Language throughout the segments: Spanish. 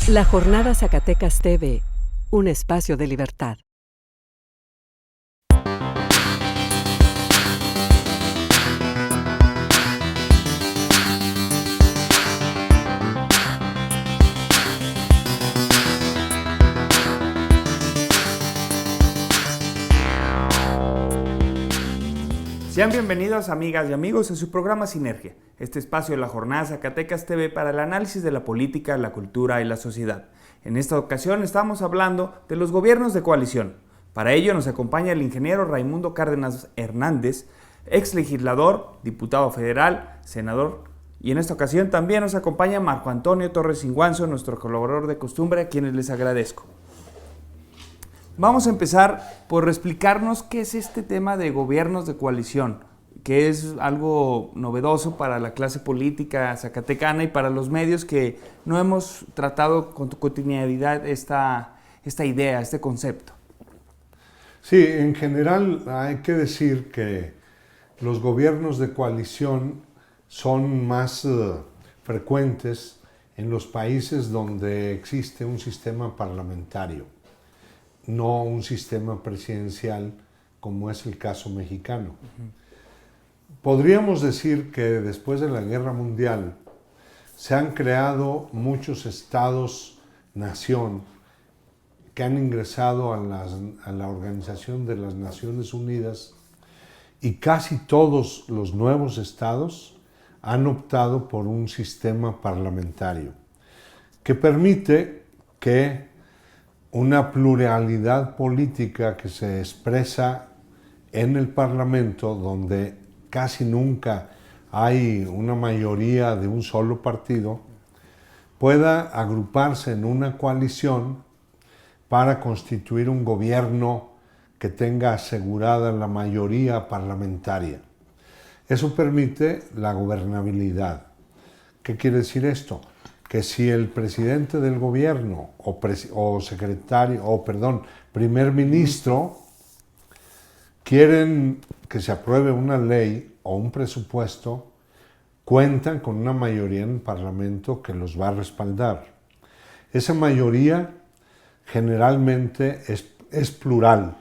La Jornada Zacatecas TV, un espacio de libertad. Sean bienvenidos, amigas y amigos, a su programa Sinergia, este espacio de la Jornada Zacatecas TV para el análisis de la política, la cultura y la sociedad. En esta ocasión estamos hablando de los gobiernos de coalición. Para ello nos acompaña el ingeniero Raimundo Cárdenas Hernández, ex legislador, diputado federal, senador, y en esta ocasión también nos acompaña Marco Antonio Torres Inguanzo, nuestro colaborador de costumbre, a quienes les agradezco. Vamos a empezar por explicarnos qué es este tema de gobiernos de coalición, que es algo novedoso para la clase política zacatecana y para los medios que no hemos tratado con cotidianidad esta idea, este concepto. Sí, en general hay que decir que los gobiernos de coalición son más frecuentes en los países donde existe un sistema parlamentario, no un sistema presidencial como es el caso mexicano. Podríamos decir que después de la Guerra Mundial se han creado muchos estados-nación que han ingresado a la Organización de las Naciones Unidas, y casi todos los nuevos estados han optado por un sistema parlamentario que permite que una pluralidad política que se expresa en el Parlamento, donde casi nunca hay una mayoría de un solo partido, pueda agruparse en una coalición para constituir un gobierno que tenga asegurada la mayoría parlamentaria. Eso permite la gobernabilidad. ¿Qué quiere decir esto? Que si el presidente del gobierno primer ministro quieren que se apruebe una ley o un presupuesto, cuentan con una mayoría en el Parlamento que los va a respaldar. Esa mayoría generalmente es plural.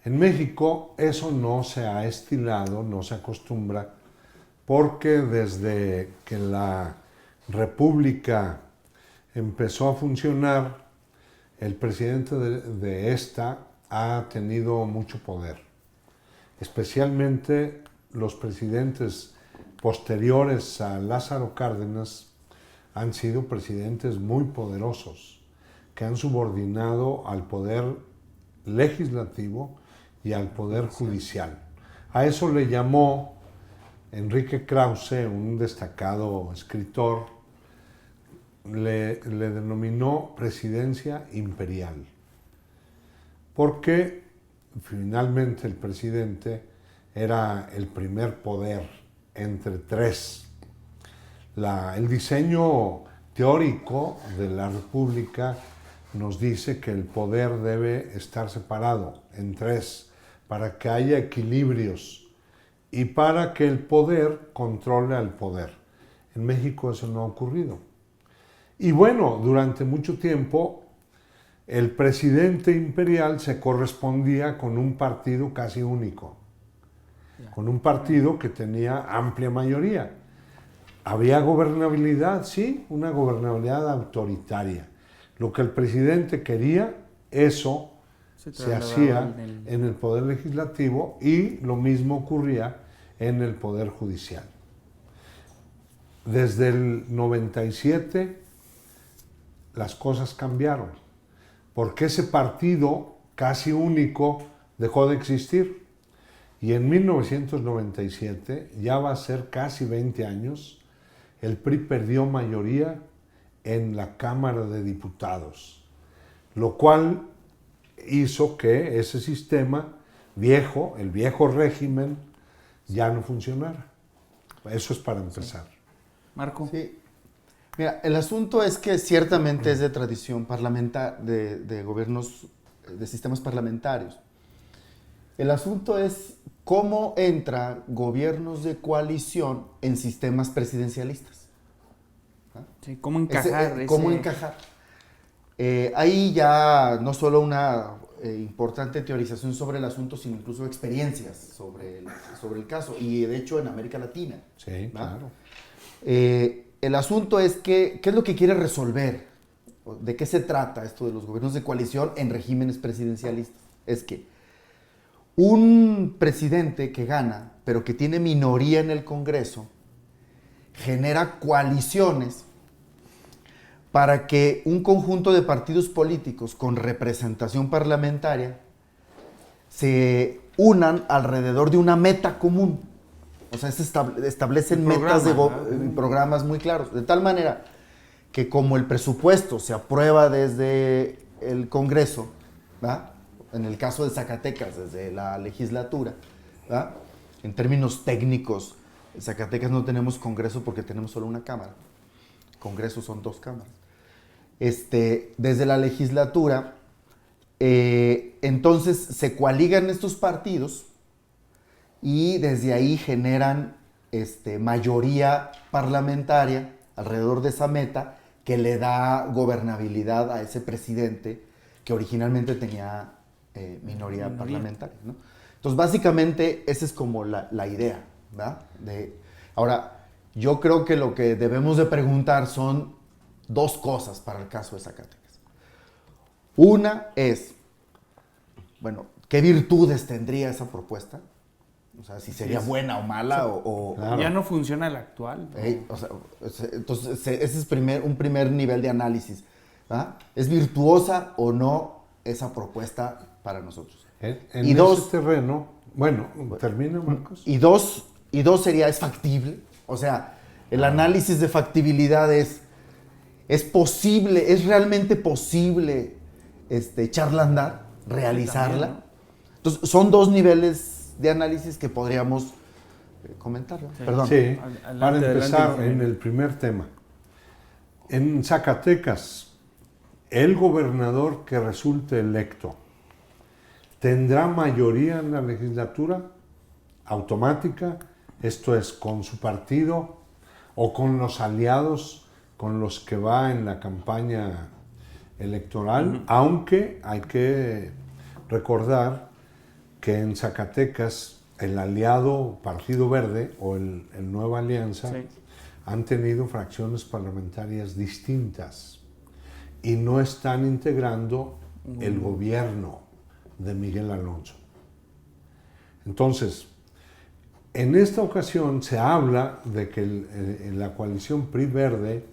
En México eso no se ha estilado, no se acostumbra, porque desde que la República empezó a funcionar, el presidente de esta ha tenido mucho poder. Especialmente los presidentes posteriores a Lázaro Cárdenas han sido presidentes muy poderosos, que han subordinado al poder legislativo y al poder judicial. A eso le llamó Enrique Krause, un destacado escritor, le denominó presidencia imperial, porque finalmente el presidente era el primer poder entre tres. El diseño teórico de la República nos dice que el poder debe estar separado en tres para que haya equilibrios y para que el poder controle al poder. En México eso no ha ocurrido. Y bueno, durante mucho tiempo el presidente imperial se correspondía con un partido casi único, con un partido que tenía amplia mayoría. Había gobernabilidad, sí, una gobernabilidad autoritaria. Lo que el presidente quería, eso se hacía en el poder legislativo, y lo mismo ocurría en el poder judicial. Desde el 97 las cosas cambiaron, porque ese partido casi único dejó de existir. Y en 1997, ya va a ser casi 20 años, el PRI perdió mayoría en la Cámara de Diputados, lo cual hizo que ese sistema viejo, el viejo régimen, ya no funcionara. Eso es para empezar. Marco. Sí. Mira, el asunto es que ciertamente es de tradición parlamentaria, de gobiernos, de sistemas parlamentarios. El asunto es cómo entra gobiernos de coalición en sistemas presidencialistas. Sí, ¿cómo encajar? ¿Cómo encajar? Hay ya no solo una importante teorización sobre el asunto, sino incluso experiencias sobre el caso, y de hecho en América Latina. Sí, claro. El asunto es que, ¿qué es lo que quiere resolver? ¿De qué se trata esto de los gobiernos de coalición en regímenes presidencialistas? Es que un presidente que gana, pero que tiene minoría en el Congreso, genera coaliciones para que un conjunto de partidos políticos con representación parlamentaria se unan alrededor de una meta común. O sea, establecen metas de programas muy claros, de tal manera que como el presupuesto se aprueba desde el Congreso, ¿verdad? En el caso de Zacatecas, desde la legislatura, ¿verdad? En términos técnicos, en Zacatecas no tenemos Congreso porque tenemos solo una Cámara. Congreso son 2 cámaras. Desde la legislatura, entonces se coaligan estos partidos y desde ahí generan mayoría parlamentaria alrededor de esa meta que le da gobernabilidad a ese presidente que originalmente tenía minoría parlamentaria, ¿no? Entonces, básicamente, esa es como la idea, ¿verdad? Ahora, yo creo que lo que debemos de preguntar son 2 cosas para el caso de Zacatecas. Una es, bueno, ¿qué virtudes tendría esa propuesta? O sea, si sería buena o mala o claro. Ya no funciona el actual. O sea, entonces, ese es un primer nivel de análisis, ¿verdad? ¿Es virtuosa o no esa propuesta para nosotros? En ese terreno, bueno, termina, Marcos. Y dos sería, ¿es factible? O sea, el análisis de factibilidad es posible, es realmente posible echarla a andar, realizarla. También, ¿no? Entonces, son 2 niveles de análisis que podríamos comentar, ¿no? Sí. Perdón. Sí, para empezar adelante. en el primer tema. En Zacatecas, el gobernador que resulte electo, ¿tendrá mayoría en la legislatura automática? Esto es, con su partido o con los aliados con los que va en la campaña electoral, aunque hay que recordar que en Zacatecas el aliado Partido Verde o el Nueva Alianza han tenido fracciones parlamentarias distintas y no están integrando el gobierno de Miguel Alonso. Entonces, en esta ocasión se habla de que la coalición PRI-Verde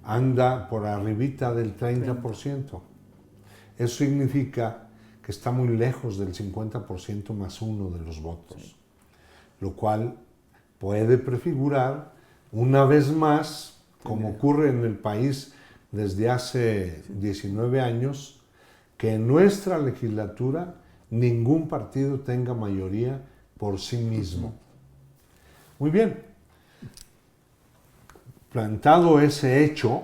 anda por arribita del 30%. Eso significa que está muy lejos del 50% más 1 de los votos, lo cual puede prefigurar una vez más, como ocurre en el país desde hace 19 años, que en nuestra legislatura ningún partido tenga mayoría por sí mismo. Muy bien. Plantado ese hecho,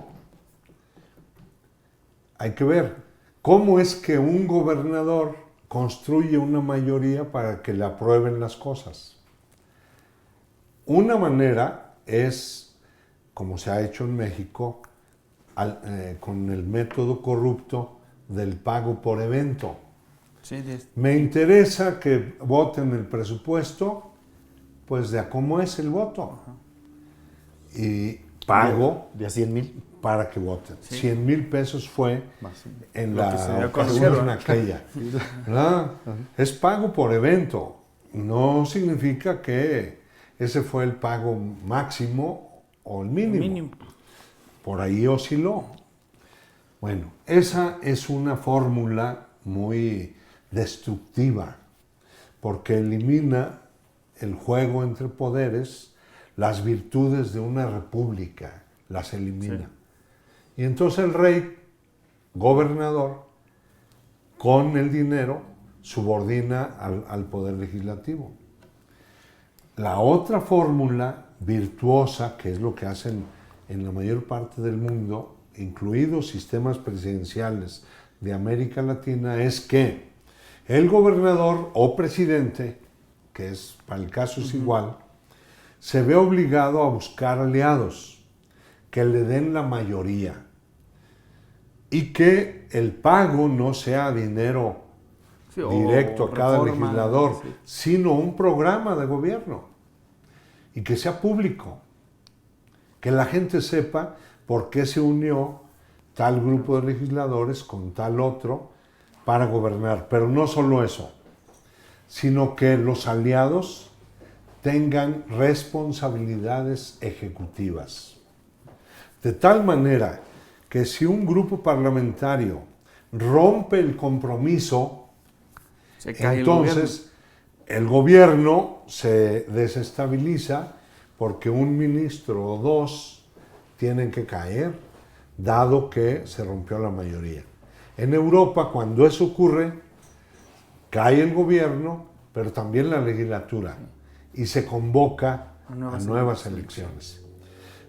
hay que ver cómo es que un gobernador construye una mayoría para que le aprueben las cosas. Una manera es, como se ha hecho en México, con el método corrupto del pago por evento. Sí, Me interesa que voten el presupuesto, pues de a cómo es el voto. Y pago de a 100,000 para que voten. Sí. 100,000 pesos fue en Lo que se dio la a conocer, ocasión aquella. ¿Verdad? Es pago por evento. No significa que ese fue el pago máximo o el mínimo. Por ahí osciló. Bueno, esa es una fórmula muy destructiva porque elimina el juego entre poderes, las virtudes de una república, las elimina. Sí. Y entonces el rey, gobernador, con el dinero, subordina al poder legislativo. La otra fórmula virtuosa, que es lo que hacen en la mayor parte del mundo, incluidos sistemas presidenciales de América Latina, es que el gobernador o presidente, que para el caso es igual, se ve obligado a buscar aliados que le den la mayoría y que el pago no sea dinero Sí, o directo a cada reforma, legislador, sí. sino un programa de gobierno y que sea público, que la gente sepa por qué se unió tal grupo de legisladores con tal otro para gobernar. Pero no solo eso, sino que los aliados tengan responsabilidades ejecutivas. De tal manera que si un grupo parlamentario rompe el compromiso, Se cae entonces el gobierno se desestabiliza porque un ministro o dos tienen que caer, dado que se rompió la mayoría. En Europa, cuando eso ocurre, cae el gobierno, pero también la legislatura, y se convoca a nuevas elecciones.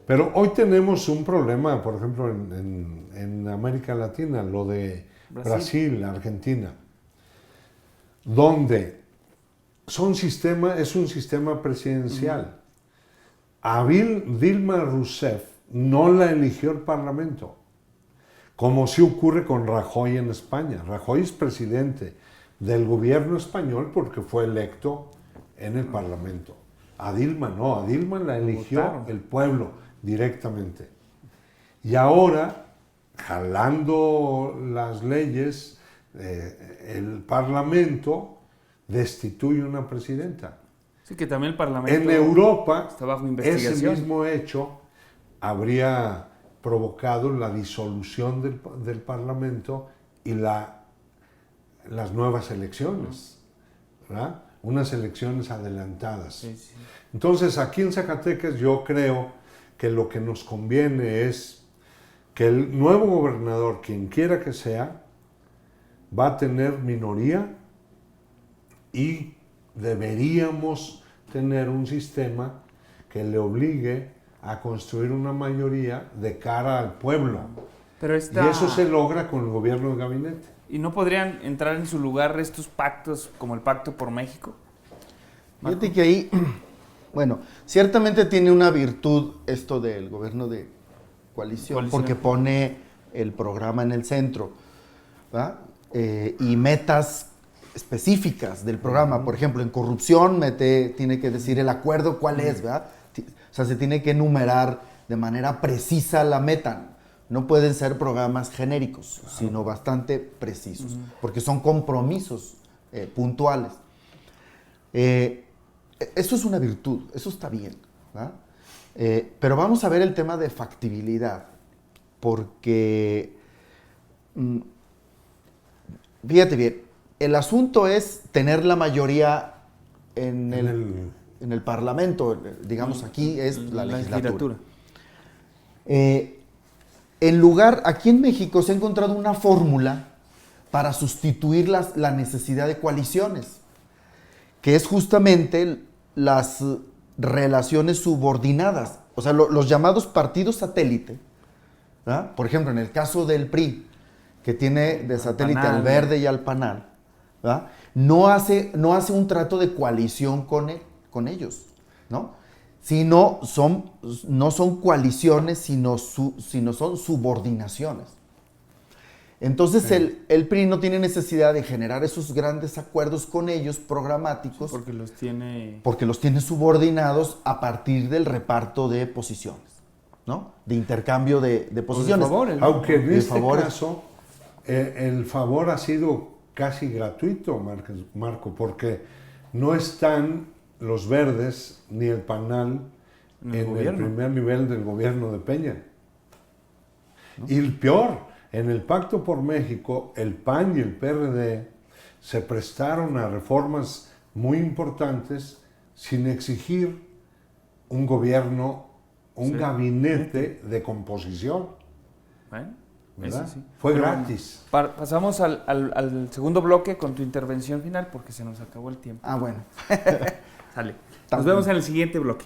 Pero hoy tenemos un problema, por ejemplo, en América Latina, lo de Brasil, Argentina, donde es un sistema presidencial. A Dilma Rousseff no la eligió el Parlamento, como sí ocurre con Rajoy en España. Rajoy es presidente del gobierno español porque fue electo en el Parlamento. A Dilma no, a Dilma la eligió el pueblo directamente. Y ahora, jalando las leyes, el Parlamento destituye una presidenta. Sí, que también el Parlamento En Europa, está bajo ese investigación. mismo hecho habría provocado la disolución del Parlamento y las nuevas elecciones, ¿verdad? Unas elecciones adelantadas. Sí, sí. Entonces, aquí en Zacatecas yo creo que lo que nos conviene es que el nuevo gobernador, quien quiera que sea, va a tener minoría y deberíamos tener un sistema que le obligue a construir una mayoría de cara al pueblo. Pero Y eso se logra con el gobierno de gabinete. ¿Y no podrían entrar en su lugar estos pactos como el Pacto por México? Fíjate que ahí, bueno, ciertamente tiene una virtud esto del gobierno de coalición. Porque pone el programa en el centro, ¿verdad? Y metas específicas del programa. Por ejemplo, en corrupción tiene que decir el acuerdo cuál es, ¿verdad? O sea, se tiene que enumerar de manera precisa la meta. No pueden ser programas genéricos, sino bastante precisos, porque son compromisos puntuales. Eso es una virtud, eso está bien, ¿verdad? Pero vamos a ver el tema de factibilidad, porque, fíjate bien, el asunto es tener la mayoría en el Parlamento, digamos aquí es la legislatura. Aquí en México se ha encontrado una fórmula para sustituir la necesidad de coaliciones, que es justamente las relaciones subordinadas, o sea, los llamados partidos satélite, ¿verdad? Por ejemplo, en el caso del PRI, que tiene de satélite al Verde y al PANAL, ¿verdad? No hace un trato de coalición con ellos, ¿no? No son coaliciones, sino son subordinaciones. Entonces el PRI no tiene necesidad de generar esos grandes acuerdos con ellos programáticos. Porque los tiene subordinados a partir del reparto de posiciones, ¿no? De intercambio de posiciones. Aunque en este caso el favor ha sido casi gratuito, Marco, porque no están los verdes ni el PANAL en el primer nivel del gobierno de Peña. ¿No? Y el peor, en el Pacto por México, el PAN y el PRD se prestaron a reformas muy importantes sin exigir un gobierno, un gabinete de composición. Bueno, ¿verdad? eso sí. Fue gratis. Pasamos al segundo bloque con tu intervención final porque se nos acabó el tiempo. Ah, bueno. Sale. Nos vemos en el siguiente bloque.